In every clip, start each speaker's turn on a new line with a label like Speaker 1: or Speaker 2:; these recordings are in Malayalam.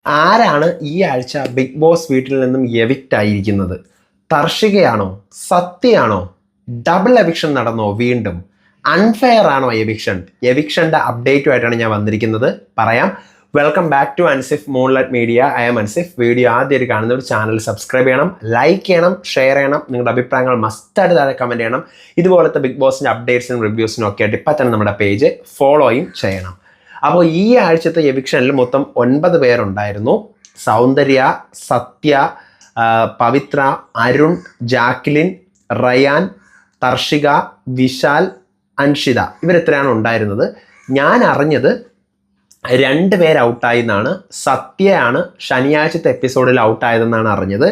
Speaker 1: ആരാണ് ഈ ആഴ്ച ബിഗ് ബോസ് വീട്ടിൽ നിന്നും എവിക്റ്റ് ആയിരിക്കുന്നത്? തർഷികയാണോ? സത്യയാണോ? ഡബിൾ എവിക്ഷൻ നടന്നോ? വീണ്ടും അൺഫെയർ ആണോ എവിക്ഷൻ? എവിക്ഷന്റെ അപ്ഡേറ്റുമായിട്ടാണ് ഞാൻ വന്നിരിക്കുന്നത്. പറയാം. Welcome back to Ansif moonlight media. I am Ansif. Video ആദ്യമായിട്ട് കാണുന്നവർ ചാനൽ സബ്സ്ക്രൈബ് ചെയ്യണം, ലൈക്ക് ചെയ്യണം, ഷെയർ ചെയ്യണം. നിങ്ങളുടെ അഭിപ്രായങ്ങൾ മസ്റ്റായിട്ട് താഴെ കമൻറ്റ് ചെയ്യണം. ഇതുപോലത്തെ ബിഗ് ബോസിൻ്റെ അപ്ഡേറ്റ്സിനും റിവ്യൂസിനും ഒക്കെ ആയിട്ട് ഇപ്പം തന്നെ നമ്മുടെ പേജ് ഫോളോയും ചെയ്യണം. അപ്പോൾ ഈ ആഴ്ചത്തെ എവിക്ഷനിൽ മൊത്തം 9 പേരുണ്ടായിരുന്നു. സൗന്ദര്യ, സത്യ, പവിത്ര, അരുൺ, ജാക്ലിൻ, റയാൻ, തർഷിക, വിശാൽ, അൻഷിത, ഇവരെത്രയാണ് ഉണ്ടായിരുന്നത്. ഞാൻ അറിഞ്ഞത് 2 പേര് ഔട്ടായി എന്നാണ്. സത്യയാണ് ശനിയാഴ്ചത്തെ എപ്പിസോഡിൽ ഔട്ടായതെന്നാണ് അറിഞ്ഞത്.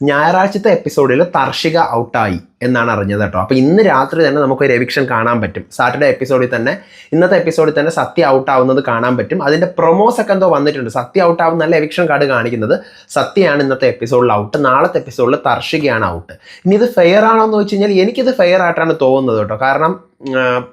Speaker 1: ഞായറാഴ്ചത്തെ എപ്പിസോഡിൽ തർഷിക ഔട്ടായി എന്നാണ് അറിഞ്ഞത് കേട്ടോ. അപ്പോൾ ഇന്ന് രാത്രി തന്നെ നമുക്കൊരു എവിക്ഷൻ കാണാൻ പറ്റും. സാറ്റർഡേ എപ്പിസോഡിൽ തന്നെ, ഇന്നത്തെ എപ്പിസോഡിൽ തന്നെ സത്യ ഔട്ടാവുന്നത് കാണാൻ പറ്റും. അതിൻ്റെ പ്രൊമോസ് ഒക്കെ എന്തോ വന്നിട്ടുണ്ട്. സത്യ ഔട്ടാവുന്നല്ല എവിക്ഷൻ കാർഡ് കാണിക്കുന്നത്. സത്യയാണ് ഇന്നത്തെ എപ്പിസോഡിൽ ഔട്ട്. നാളത്തെ എപ്പിസോഡിൽ തർഷികയാണ് ഔട്ട്. ഇനി ഇത് ഫെയർ ആണോ എന്ന് വെച്ച് കഴിഞ്ഞാൽ എനിക്കിത് ഫെയർ ആയിട്ടാണ് തോന്നുന്നത് കേട്ടോ. കാരണം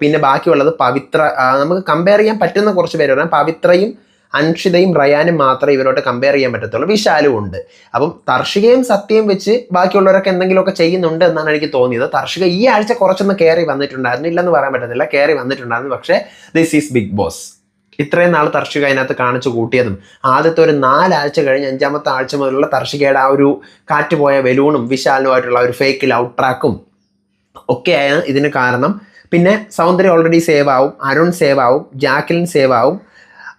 Speaker 1: പിന്നെ ബാക്കിയുള്ളത് പവിത്ര, നമുക്ക് കമ്പയർ ചെയ്യാൻ പറ്റുന്ന കുറച്ച് പേര് പറയാം. പവിത്രയും അൻഷിതയും റയാനും മാത്രമേ ഇവരോട്ട് കമ്പയർ ചെയ്യാൻ പറ്റത്തുള്ളൂ. വിശാലും ഉണ്ട്. അപ്പം തർഷികയും സത്യയും വെച്ച് ബാക്കിയുള്ളവരൊക്കെ എന്തെങ്കിലുമൊക്കെ ചെയ്യുന്നുണ്ട് എന്നാണ് എനിക്ക് തോന്നിയത്. തർഷിക ഈ ആഴ്ച കുറച്ചൊന്ന് കയറി വന്നിട്ടുണ്ടായിരുന്നു, ഇല്ലെന്ന് പറയാൻ പറ്റത്തില്ല, കയറി വന്നിട്ടുണ്ടായിരുന്നു. പക്ഷേ ദിസ് ഈസ് ബിഗ് ബോസ്. ഇത്രയും നാൾ തർഷിക അതിനകത്ത് കാണിച്ചു കൂട്ടിയതും ആദ്യത്തെ ഒരു 4 ആഴ്ച കഴിഞ്ഞ് 5ാമത്തെ ആഴ്ച മുതലുള്ള തർഷികയുടെ ആ ഒരു കാറ്റുപോയ ബലൂണും വിശാലിനുമായിട്ടുള്ള ഒരു ഫേക്ക് ലവ് ട്രാക്കും ഒക്കെയാണ് ഇതിന് കാരണം. പിന്നെ സൗന്ദര്യം ഓൾറെഡി സേവ് ആവും, അരുൺ സേവ് ആവും, ജാക്ലിൻ സേവ് ആവും,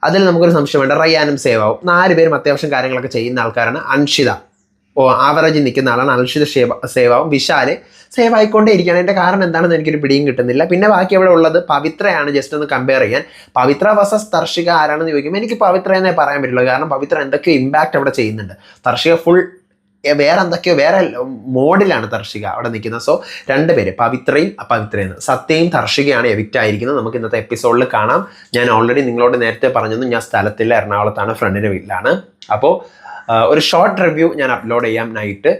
Speaker 1: അതിൽ നമുക്കൊരു സംശയം വേണ്ട, റയാനും സേവ് ആവും. 4 പേരും അത്യാവശ്യം കാര്യങ്ങളൊക്കെ ചെയ്യുന്ന ആൾക്കാരാണ്. അൻഷിത ആവറേജ് നിൽക്കുന്ന ആളാണ്. അൻഷിത സേവ് ആവും. വിശാല് സേവ് ആയിക്കൊണ്ടേ ഇരിക്കുകയാണ്. അതിൻ്റെ കാരണം എന്താണെന്ന് എനിക്കൊരു പിടിയും കിട്ടുന്നില്ല. പിന്നെ ബാക്കി അവിടെ ഉള്ളത് പവിത്രയാണ്. ജസ്റ്റ് ഒന്ന് കമ്പയർ ചെയ്യാൻ, പവിത്ര വേഴ്സസ് തർഷിക ആരാണെന്ന് ചോദിക്കുമ്പോൾ എനിക്ക് പവിത്ര എന്നേ പറയാൻ പറ്റുള്ളൂ. കാരണം പവിത്ര എന്തൊക്കെയോ ഇമ്പാക്റ്റ് അവിടെ ചെയ്യുന്നുണ്ട്. തർഷിക ഫുൾ വേറെ എന്തൊക്കെയോ വേറെ മോഡിലാണ് തർഷിക അവിടെ നിൽക്കുന്നത്. സോ 2 പേര്, പവിത്രയും സത്യയും തർഷികയാണ് എവിക്റ്റ് ആയിരിക്കുന്നത്. നമുക്ക് ഇന്നത്തെ എപ്പിസോഡിൽ കാണാം. ഞാൻ ഓൾറെഡി നിങ്ങളോട് നേരത്തെ പറഞ്ഞത് ഞാൻ സ്ഥലത്തില്ല, എറണാകുളത്താണ്, ഫ്രണ്ടിൻ്റെ വീട്ടിലാണ്. അപ്പോൾ ഒരു ഷോർട്ട് റിവ്യൂ ഞാൻ അപ്ലോഡ് ചെയ്യാം നൈറ്റ്.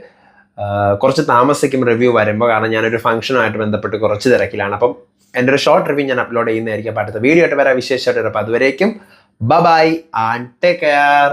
Speaker 1: കുറച്ച് താമസിക്കും റിവ്യൂ വരുമ്പോൾ, കാരണം ഞാനൊരു ഫംഗ്ഷനുമായിട്ട് ബന്ധപ്പെട്ട് കുറച്ച് തിരക്കിലാണ്. അപ്പം എൻ്റെ ഒരു ഷോർട്ട് റിവ്യൂ ഞാൻ അപ്ലോഡ് ചെയ്യുന്നതായിരിക്കും. അപ്പോൾ അടുത്ത വീഡിയോ ആയിട്ട് വരാം, വിശേഷമായിട്ട് വരാം. അപ്പോൾ അതുവരേക്കും ബൈ ആൻഡ് ടേക്ക് കെയർ.